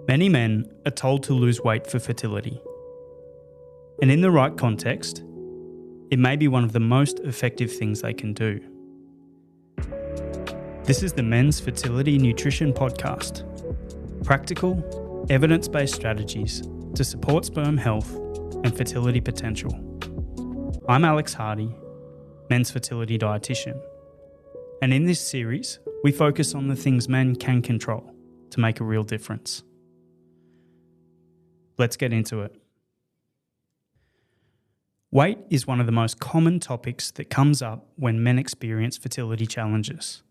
Many men are told to lose weight for fertility. And in the right context, it may be one of the most effective things they can do. This is the Men's Fertility Nutrition Podcast. Practical, evidence-based strategies to support sperm health and fertility potential. I'm Alex Hardy, Men's Fertility Dietitian. And in this series, we focus on the things men can control to make a real difference. Let's get into it. Weight is one of the most common topics that comes up when men experience fertility challenges.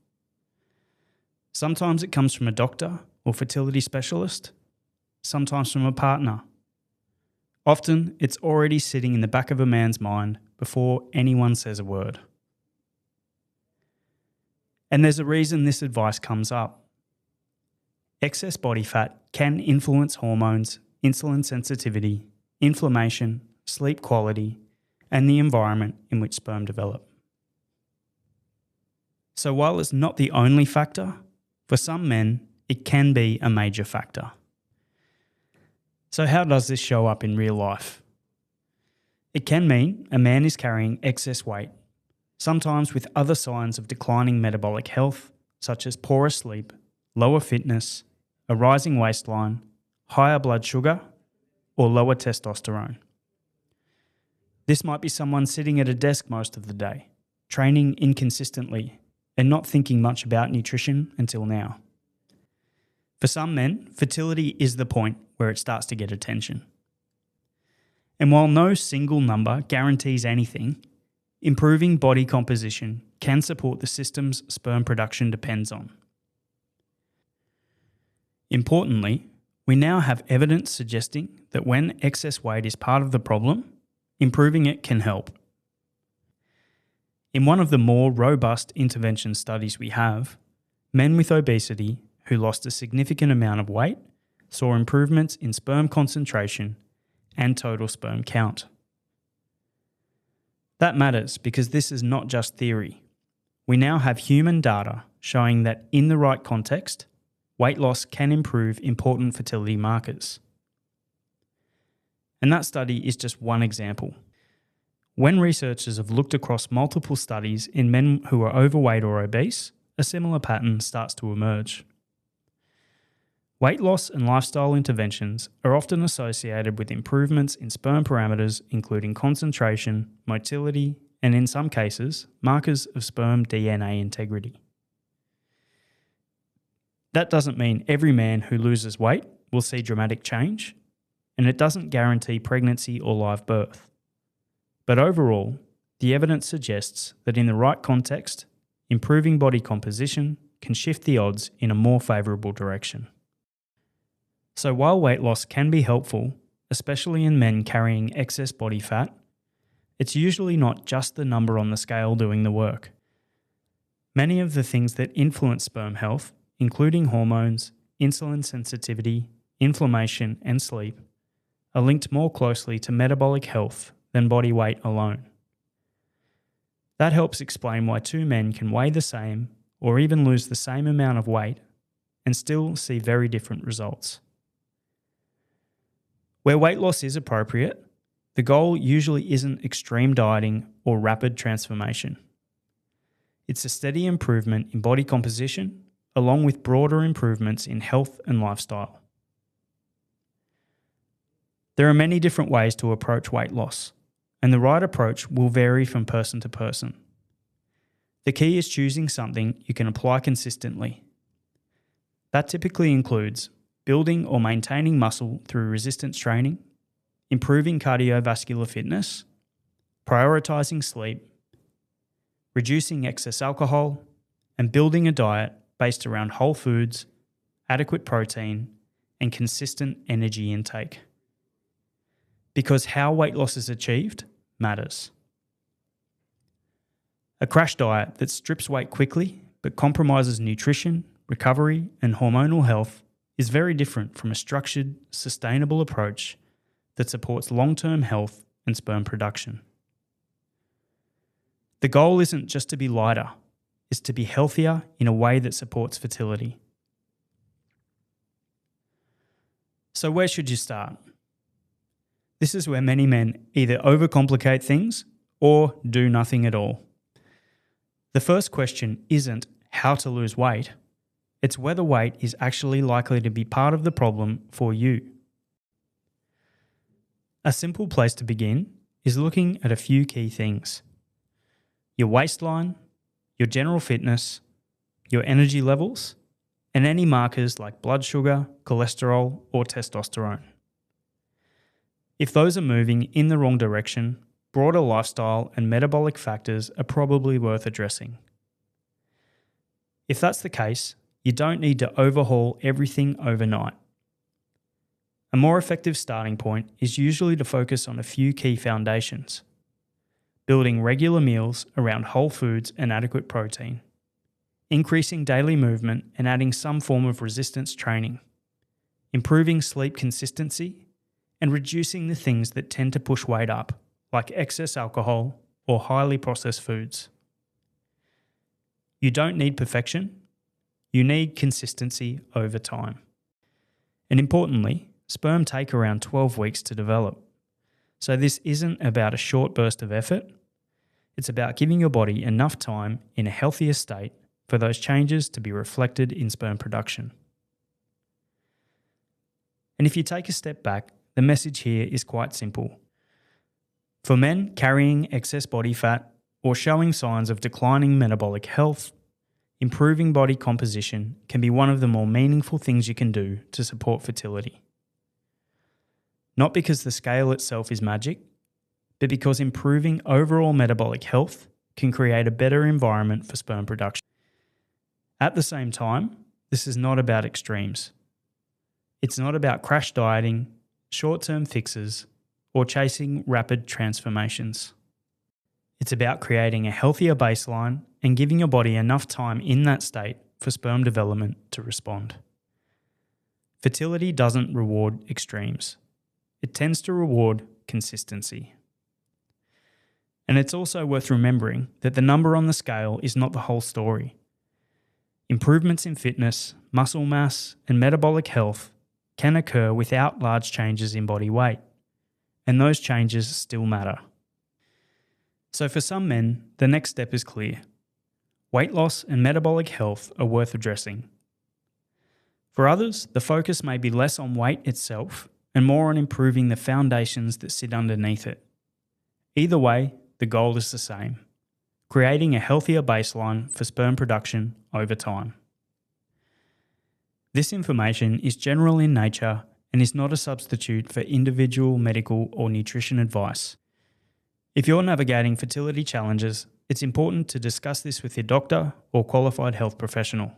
Sometimes it comes from a doctor or fertility specialist, sometimes from a partner. Often it's already sitting in the back of a man's mind before anyone says a word. And there's a reason this advice comes up. Excess body fat can influence hormones, insulin sensitivity, inflammation, sleep quality, and the environment in which sperm develop. So while it's not the only factor, for some men, it can be a major factor. So how does this show up in real life? It can mean a man is carrying excess weight, sometimes with other signs of declining metabolic health, such as poorer sleep, lower fitness, a rising waistline, higher blood sugar, or lower testosterone. This might be someone sitting at a desk most of the day, training inconsistently, and not thinking much about nutrition until now. For some men, fertility is the point where it starts to get attention. And while no single number guarantees anything, improving body composition can support the systems sperm production depends on. Importantly, we now have evidence suggesting that when excess weight is part of the problem, improving it can help. In one of the more robust intervention studies we have, men with obesity who lost a significant amount of weight saw improvements in sperm concentration and total sperm count. That matters because this is not just theory. We now have human data showing that in the right context, weight loss can improve important fertility markers. And that study is just one example. When researchers have looked across multiple studies in men who are overweight or obese, a similar pattern starts to emerge. Weight loss and lifestyle interventions are often associated with improvements in sperm parameters including concentration, motility, and in some cases, markers of sperm DNA integrity. That doesn't mean every man who loses weight will see dramatic change, and it doesn't guarantee pregnancy or live birth. But overall, the evidence suggests that in the right context, improving body composition can shift the odds in a more favourable direction. So while weight loss can be helpful, especially in men carrying excess body fat, it's usually not just the number on the scale doing the work. Many of the things that influence sperm health, including hormones, insulin sensitivity, inflammation, and sleep, are linked more closely to metabolic health than body weight alone. That helps explain why two men can weigh the same or even lose the same amount of weight and still see very different results. Where weight loss is appropriate, the goal usually isn't extreme dieting or rapid transformation. It's a steady improvement in body composition along with broader improvements in health and lifestyle. There are many different ways to approach weight loss, and the right approach will vary from person to person. The key is choosing something you can apply consistently. That typically includes building or maintaining muscle through resistance training, improving cardiovascular fitness, prioritizing sleep, reducing excess alcohol, and building a diet based around whole foods, adequate protein, and consistent energy intake. Because how weight loss is achieved matters. A crash diet that strips weight quickly but compromises nutrition, recovery, and hormonal health is very different from a structured, sustainable approach that supports long-term health and sperm production. The goal isn't just to be lighter, it's to be healthier in a way that supports fertility. So where should you start? This is where many men either overcomplicate things or do nothing at all. The first question isn't how to lose weight, it's whether weight is actually likely to be part of the problem for you. A simple place to begin is looking at a few key things: your waistline, your general fitness, your energy levels, and any markers like blood sugar, cholesterol, or testosterone. If those are moving in the wrong direction, broader lifestyle and metabolic factors are probably worth addressing. If that's the case, you don't need to overhaul everything overnight. A more effective starting point is usually to focus on a few key foundations: building regular meals around whole foods and adequate protein, increasing daily movement and adding some form of resistance training, improving sleep consistency, and reducing the things that tend to push weight up, like excess alcohol or highly processed foods. You don't need perfection, you need consistency over time. And importantly, sperm take around 12 weeks to develop. So this isn't about a short burst of effort, it's about giving your body enough time in a healthier state for those changes to be reflected in sperm production. And if you take a step back, the message here is quite simple. For men carrying excess body fat or showing signs of declining metabolic health, improving body composition can be one of the more meaningful things you can do to support fertility. Not because the scale itself is magic, but because improving overall metabolic health can create a better environment for sperm production. At the same time, this is not about extremes. It's not about crash dieting, short-term fixes, or chasing rapid transformations. It's about creating a healthier baseline and giving your body enough time in that state for sperm development to respond. Fertility doesn't reward extremes. It tends to reward consistency. And it's also worth remembering that the number on the scale is not the whole story. Improvements in fitness, muscle mass, and metabolic health can occur without large changes in body weight, and those changes still matter. So for some men, the next step is clear. Weight loss and metabolic health are worth addressing. For others, the focus may be less on weight itself and more on improving the foundations that sit underneath it. Either way, the goal is the same: creating a healthier baseline for sperm production over time. This information is general in nature and is not a substitute for individual medical or nutrition advice. If you're navigating fertility challenges, it's important to discuss this with your doctor or qualified health professional.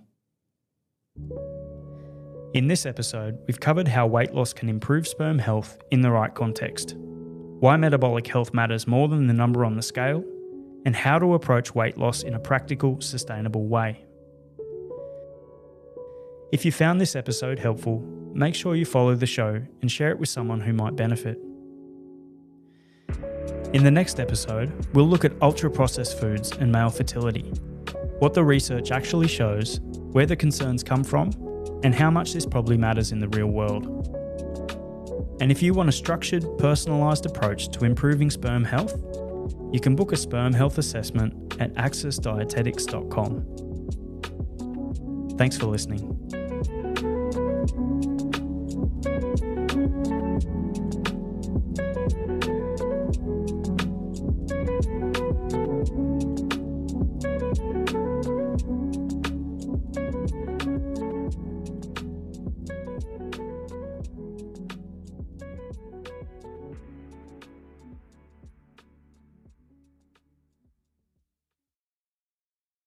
In this episode, we've covered how weight loss can improve sperm health in the right context, why metabolic health matters more than the number on the scale, and how to approach weight loss in a practical, sustainable way. If you found this episode helpful, make sure you follow the show and share it with someone who might benefit. In the next episode, we'll look at ultra-processed foods and male fertility, what the research actually shows, where the concerns come from, and how much this probably matters in the real world. And if you want a structured, personalised approach to improving sperm health, you can book a sperm health assessment at accessdietetics.com. Thanks for listening.